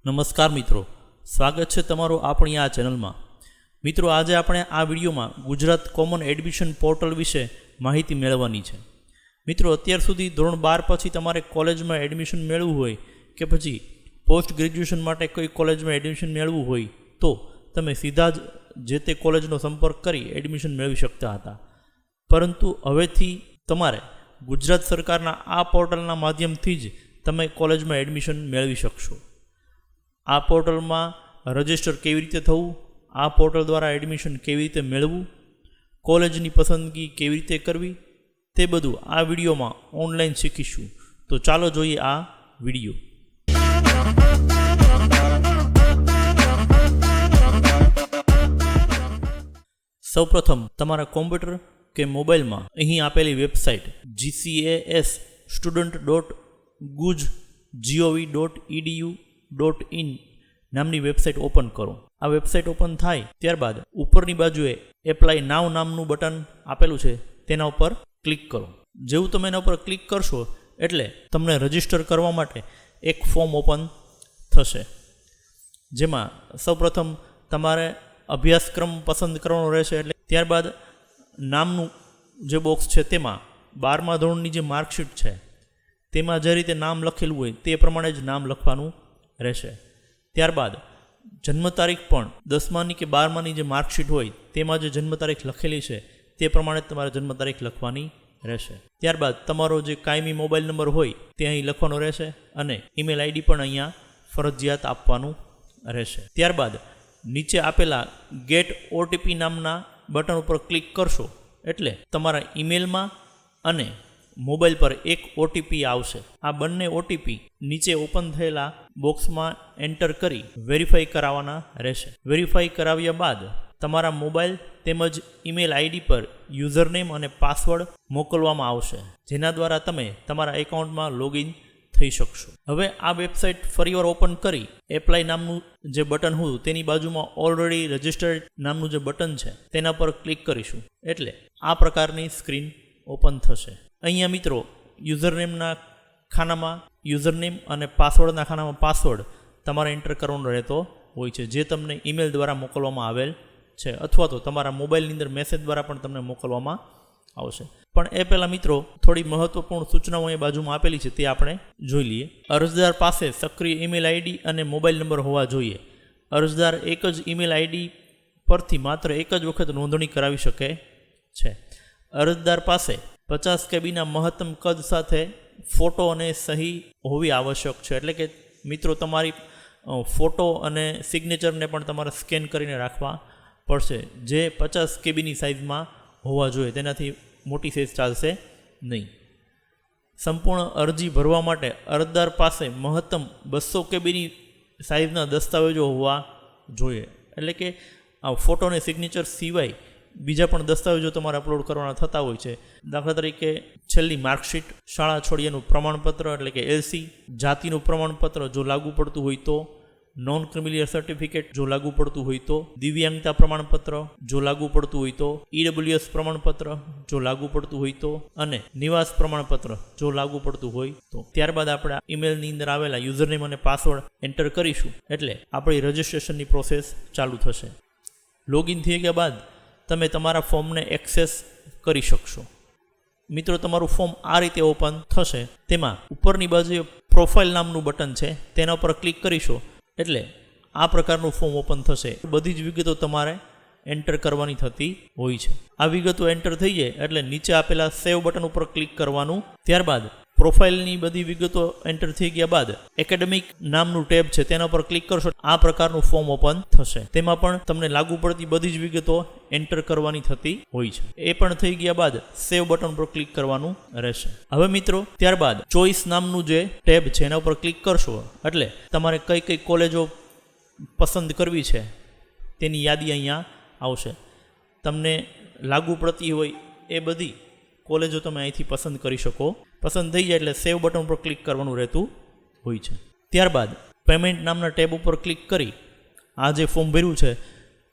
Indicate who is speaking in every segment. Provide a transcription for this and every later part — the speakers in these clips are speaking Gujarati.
Speaker 1: નમસ્કાર મિત્રો, સ્વાગત છે તમારું આપણી આ ચેનલમાં. મિત્રો, આજે આપણે આ વિડીયોમાં ગુજરાત કોમન એડમિશન પોર્ટલ વિશે માહિતી મેળવવાની છે. મિત્રો, અત્યાર સુધી ધોરણ 12 પછી તમારે કોલેજમાં એડમિશન મેળવવું હોય કે પછી પોસ્ટ ગ્રેજ્યુએશન માટે કોઈ કોલેજમાં એડમિશન મેળવવું હોય તો તમે સીધા જ જે તે કોલેજનો સંપર્ક કરી એડમિશન મેળવી શકતા હતા. પરંતુ હવેથી તમારે ગુજરાત સરકારના આ પોર્ટલના માધ્યમથી જ તમે કોલેજમાં એડમિશન મેળવી શકશો. આ પોર્ટલમાં રજિસ્ટર કેવી રીતે થવું, આ પોર્ટલ દ્વારા એડમિશન કેવી રીતે મેળવવું, કોલેજની પસંદગી કેવી રીતે કરવી, તે બધું આ વિડીયોમાં ઓનલાઈન શીખીશું. તો ચાલો જોઈએ આ વિડીયો. સૌપ્રથમ તમારા કોમ્પ્યુટર કે મોબાઈલમાં અહીં આપેલી વેબસાઇટ gcas.student.guj.gov.edu.in નામની વેબસાઇટ ઓપન કરો. આ વેબસાઇટ ઓપન થાય ત્યારબાદ ઉપરની બાજુએ એપ્લાય નાવ નામનું બટન આપેલું છે, તેના ઉપર ક્લિક કરો. જેવું તમે એના ઉપર ક્લિક કરશો એટલે તમને રજિસ્ટર કરવા માટે એક ફોર્મ ઓપન થશે, જેમાં સૌપ્રથમ તમારે અભ્યાસક્રમ પસંદ કરવાનો રહેશે. એટલે ત્યારબાદ નામનું જે બોક્સ છે તેમાં 12મા ધોરણની જે માર્કશીટ છે તેમાં જે રીતે નામ લખેલું હોય તે પ્રમાણે જ નામ લખવાનું રહેશે. ત્યારબાદ જન્મ તારીખ પણ 10માની કે 12માની જે માર્કશીટ હોય તેમાં જે જન્મ તારીખ લખેલી છે તે પ્રમાણે તમારે જન્મ તારીખ લખવાની રહેશે. ત્યારબાદ તમારો જે કાયમી મોબાઈલ નંબર હોય તે અહીં લખવાનો રહેશે અને ઈમેલ આઈડી પણ અહીંયા ફરજિયાત આપવાનું રહેશે. ત્યારબાદ નીચે આપેલા ગેટ ઓટીપી નામના બટન ઉપર ક્લિક કરશો એટલે તમારા ઈમેલમાં અને મોબાઈલ પર એક ઓટીપી આવશે. આ બંને ઓટીપી નીચે ઓપન થયેલા બોક્સમાં એન્ટર કરી વેરીફાઈ કરાવવાના રહેશે. વેરીફાઈ કરાવ્યા બાદ તમારા મોબાઈલ તેમજ ઈમેલ આઈડી પર યુઝરનેમ અને પાસવર્ડ મોકલવામાં આવશે, જેના દ્વારા તમે તમારા એકાઉન્ટમાં લોગિન થઈ શકશો. હવે આ વેબસાઇટ ફરીવાર ઓપન કરી એપ્લાય નામનું જે બટન હતું તેની બાજુમાં ઓલરેડી રજિસ્ટર્ડ નામનું જે બટન છે તેના પર ક્લિક કરીશું એટલે આ પ્રકારની સ્ક્રીન ઓપન થશે. અહીંયા મિત્રો યુઝરનેમના ખાનામાં યુઝરનેમ અને પાસવર્ડના ખાનામાં પાસવર્ડ તમારે એન્ટર કરવાનો રહેતો હોય છે, જે તમને ઈમેલ દ્વારા મોકલવામાં આવેલ છે અથવા તો તમારા મોબાઈલની અંદર મેસેજ દ્વારા પણ તમને મોકલવામાં આવશે. પણ એ પહેલાં મિત્રો થોડી મહત્વપૂર્ણ સૂચનાઓ એ બાજુમાં આપેલી છે તે આપણે જોઈ લઈએ. અરજદાર પાસે સક્રિય ઈમેલ આઈડી અને મોબાઈલ નંબર હોવા જોઈએ. અરજદાર એક જ ઈમેલ આઈડી પરથી માત્ર એક જ વખત નોંધણી કરાવી શકે છે. અરજદાર પાસે 50 કેબીના મહત્તમ કદ સાથે ફોટો અને સહી હોવી આવશ્યક છે. એટલે કે મિત્રો તમારી ફોટો અને સિગ્નેચરને પણ તમારે સ્કેન કરીને રાખવા પડશે, જે 50 કેબીની સાઇઝમાં હોવા જોઈએ, તેનાથી મોટી સાઇઝ ચાલશે નહીં. સંપૂર્ણ અરજી ભરવા માટે અરજદાર પાસે મહત્તમ 200 કેબીની સાઇઝના દસ્તાવેજો હોવા જોઈએ. એટલે કે આ ફોટો અને સિગ્નેચર સિવાય બીજા પણ દસ્તાવેજો તમારે અપલોડ કરવાના થતા હોય છે. દાખલા તરીકે છેલ્લી માર્કશીટ, શાળા છોડ્યાનું પ્રમાણપત્ર એટલે કે એલસી, જાતિનું પ્રમાણપત્ર જો લાગુ પડતું હોય તો, નોન ક્રિમિલિયર સર્ટિફિકેટ જો લાગુ પડતું હોય તો, દિવ્યાંગતા પ્રમાણપત્ર જો લાગુ પડતું હોય તો, ઈડબ્લ્યુએસ પ્રમાણપત્ર જો લાગુ પડતું હોય તો અને નિવાસ પ્રમાણપત્ર જો લાગુ પડતું હોય તો. ત્યારબાદ આપણે ઈમેલની અંદર આવેલા યુઝરનેમ અને પાસવર્ડ એન્ટર કરીશું એટલે આપણી રજિસ્ટ્રેશનની પ્રોસેસ ચાલુ થશે. લોગિન થઈ ગયા બાદ તમે તમારા ફોર્મને એક્સેસ કરી શકશો. મિત્રો, તમારું ફોર્મ આ રીતે ઓપન થશે. તેમાં ઉપરની બાજુએ પ્રોફાઇલ નામનું બટન છે, તેના ઉપર ક્લિક કરીશો એટલે આ પ્રકારનું ફોર્મ ઓપન થશે. બધી જ વિગતો તમારે એન્ટર કરવાની થતી હોય છે. આ વિગતો એન્ટર થઈ જાય એટલે નીચે આપેલા સેવ બટન ઉપર ક્લિક કરવાનું. ત્યારબાદ પ્રોફાઇલની બધી વિગતો એન્ટર થઈ ગયા બાદ એકેડેમિક નામનું ટેબ છે તેના પર ક્લિક કરશો, આ પ્રકારનું ફોર્મ ઓપન થશે. તેમાં પણ તમને લાગુ પડતી બધી જ વિગતો એન્ટર કરવાની થતી હોય છે. એ પણ થઈ ગયા બાદ સેવ બટન પર ક્લિક કરવાનું રહેશે. હવે મિત્રો ત્યારબાદ ચોઇસ નામનું જે ટેબ છે એના ઉપર ક્લિક કરશો એટલે તમારે કઈ કઈ કોલેજો પસંદ કરવી છે તેની યાદી અહીંયા આવશે. તમને લાગુ પડતી હોય એ બધી કોલેજો તમે અહીંથી પસંદ કરી શકો. પસંદ થઈ જાય એટલે સેવ બટન ઉપર ક્લિક કરવાનું રહેતું હોય છે. ત્યારબાદ પેમેન્ટ નામના ટેબ ઉપર ક્લિક કરી આ જે ફોર્મ ભર્યું છે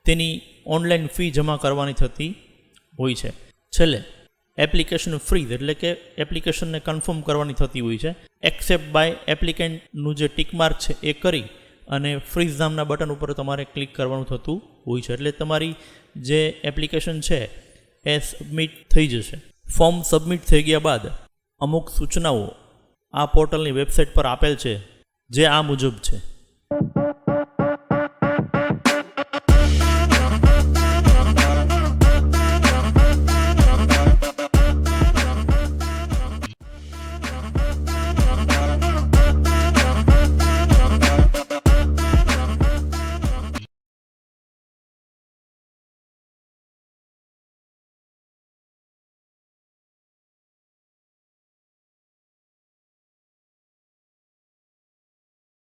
Speaker 1: તેની ઓનલાઈન ફી જમા કરવાની થતી હોય છે. છેલ્લે એપ્લિકેશન ફ્રી એટલે કે એપ્લિકેશનને કન્ફર્મ કરવાની થતી હોય છે. એક્સેપ્ટ બાય એપ્લિકેન્ટનું જે ટિક માર્ક છે એ કરી અને ફ્રીઝ નામના બટન ઉપર તમારે ક્લિક કરવાનું થતું હોય છે. એટલે તમારી જે એપ્લિકેશન છે એ સબમિટ થઈ જશે. ફોર્મ સબમિટ થઈ ગયા બાદ અમુક સૂચનાઓ આ પોર્ટલની વેબસાઇટ પર આપેલ છે, જે આ મુજબ છે.